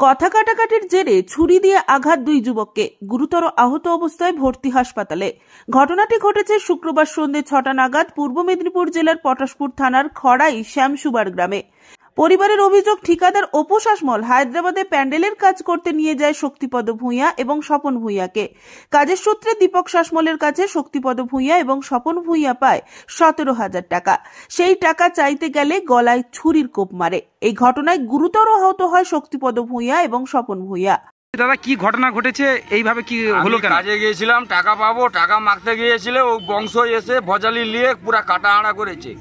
কথা কাটাকাটির জেরে ছুরি দিয়ে আঘাত দুই যুবককে, গুরুতর আহত অবস্থায় ভর্তি হাসপাতালে। ঘটনাটি ঘটেছে শুক্রবার সন্ধ্যে 6টা নাগাদ পূর্ব মেদিনীপুর জেলার পটাশপুর থানার খড়াই শ্যামসুবার গ্রামে। পরিবারের অভিযোগ, ঠিকাদার অপু শাসমল হায়দ্রাবাদে প্যান্ডেলের কাজ করতে নিয়ে যায় শক্তিপদ ভূঁইয়া এবং স্বপন ভূঁইয়াকে। কাজের সূত্রে দীপক শাসমলের কাছে শক্তিপদ ভূঁইয়া এবং স্বপন ভূঁইয়া পায় 17,000 টাকা। সেই টাকা চাইতে গেলে গলায় ছুরির কোপ মারে। এই ঘটনায় গুরুতর আহত হয় শক্তিপদ ভূঁইয়া এবং স্বপন ভূঁইয়া। দাদা, কি ঘটনা ঘটেছে? এইভাবে কি হলো? কাজে গিয়েছিলাম, টাকা পাবো, টাকা মাগতে গিয়েছিল, ও বংশ এসে ভজালি নিয়ে পুরা কাটা আড়া করেছে।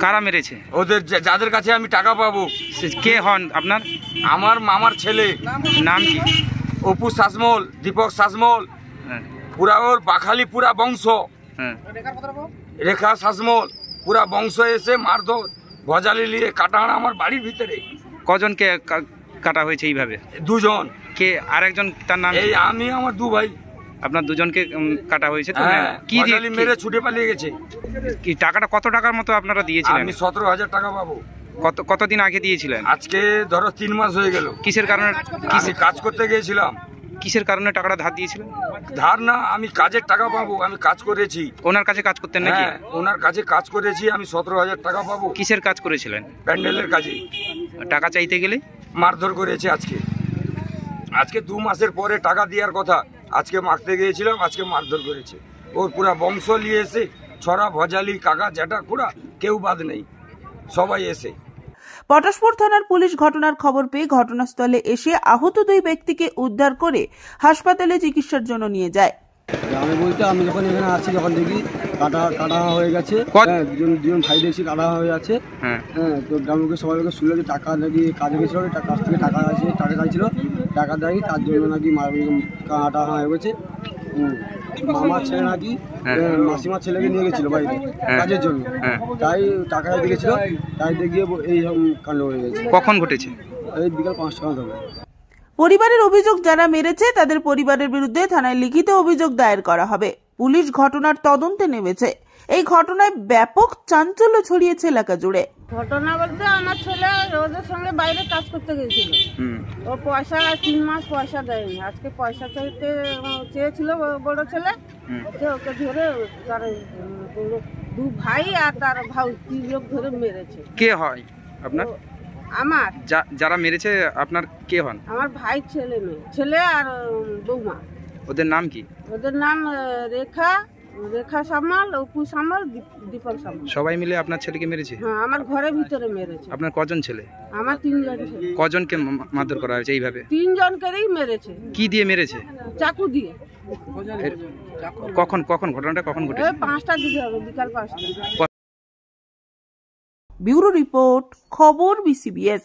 কারা মেরেছে? ওদের যাদের কাছে আমি টাকা পাবো। কে হন আপনার? আমার মামার ছেলে। নাম কি? অপু শাসমল, দীপক শাসমল। পুরা ওর বাখালি পুরা বংশ। রেখা শাসমল পুরা বংশ এসে মারধর ভজালি নিয়ে কাটা আড়া আমার বাড়ির ভিতরে। কজনকে কাটা হয়েছে এইভাবে? দুজন। কে আরেকজন? তার নাম? এই আমি, আমার দু ভাই। আপনার দুজনকে কাটা হয়েছে? কি মেরে ছুটে পালিয়ে গেছে। কি টাকাটা, কত টাকার মতো আপনারা দিয়েছিলেন? আমি 17,000 টাকা পাবো। কতদিন আগে দিয়েছিলেন? আজকে ধরো 3 মাস হয়ে গেল। কিসের কারণে? কাজ করতে গিয়েছিলাম। কিসের কারণে টাকাটা ধার দিয়েছিলেন? ধার না, আমি কাজের টাকা পাবো। আমি কাজ করেছি। ওনার কাছে কাজ করতেন নাকি? ওনার কাছে কাজ করেছি, আমি 17,000 টাকা পাবো। কিসের কাজ করেছিলেন? প্যান্ডেলের কাজে। টাকা চাইতে গেলে মারধর করেছে। আজকে 2 মাসের পরে টাকা দেওয়ার কথা, আজকে মারতে গিয়েছিলাম, আজকে মারধর করেছে। ওর পুরা বংশ নিয়ে এসে ছড়া ভজালি কাকা জ্যাঠা খুড়া কেউ বাদ নেই, সবাই এসে। পটাশপুর থানার পুলিশ ঘটনার খবর পেয়ে ঘটনাস্থলে এসে আহত দুই ব্যক্তিকে উদ্ধার করে হাসপাতালে চিকিৎসার জন্য নিয়ে যায়। আমি বলতে, আমি যখন এখানে আসি, যখন দেখি কাটা হয়ে গেছে, দুজন ভাই দেখছি কাটা হয়ে আছে। তো গ্রামকে সবাই শুনলো যে টাকা নাকি কাজে গেছিল, কাছ থেকে টাকা চাইছিল, টাকা দেয়নি, তার জন্য নাকি কাটা হয়ে গেছে। মামার ছেলে নাকি মাসিমার ছেলেকে নিয়ে গেছিল বাড়িতে কাজের জন্য, তাই টাকা দিতে গেছিল, তাই গিয়ে এই কাণ্ড হয়ে গেছে। কখন ঘটেছে? এই বিকাল 5টা হবে। পরিবারের অভিযোগ, যারা মেরেছে তাদের পরিবারের বিরুদ্ধে থানায় লিখিত অভিযোগ দায়ের করা হবে। পুলিশ ঘটনার তদন্তে নেমেছে। এই ঘটনায় ব্যাপক চাঞ্চল্য ছড়িয়েছে এলাকা জুড়ে। ঘটনা বলতে, আমার ছেলে ওদের সঙ্গে বাইরে কাজ করতে গেছিল। ও পয়সা 3 মাস পয়সা দেয়নি। আজকে পয়সা চাইতে চেয়েছিল বড় ছেলে, ওকে ধরে তার 2 ভাই আর তার ভাই 3 লোক ধরে মেরেছে। কে হয় আপনার? আমার যারা মেরেছে আপনার কে হন? আমার ভাই ছেলে আর বৌমা। ওদের নাম কি? ওদের নাম রেখা সামাল, অপু সামাল, দীপক সামাল। সবাই মিলে আপনার ছেলেকে মেরেছে? হ্যাঁ, আমার ঘরের ভিতরে মেরেছে। আপনার কজন ছেলে? আমার 3 জন ছেলে। কজনকে মারধর করা হয়েছে এইভাবে? 3 জনকেই মেরেছে। কি দিয়ে মেরেছে? চাকু দিয়ে। কখন ঘটনাটা কখন ঘটেছে? 5টার দিকে হবে, বিকাল 5টা। ব্যুরো রিপোর্ট, খবর BCBS।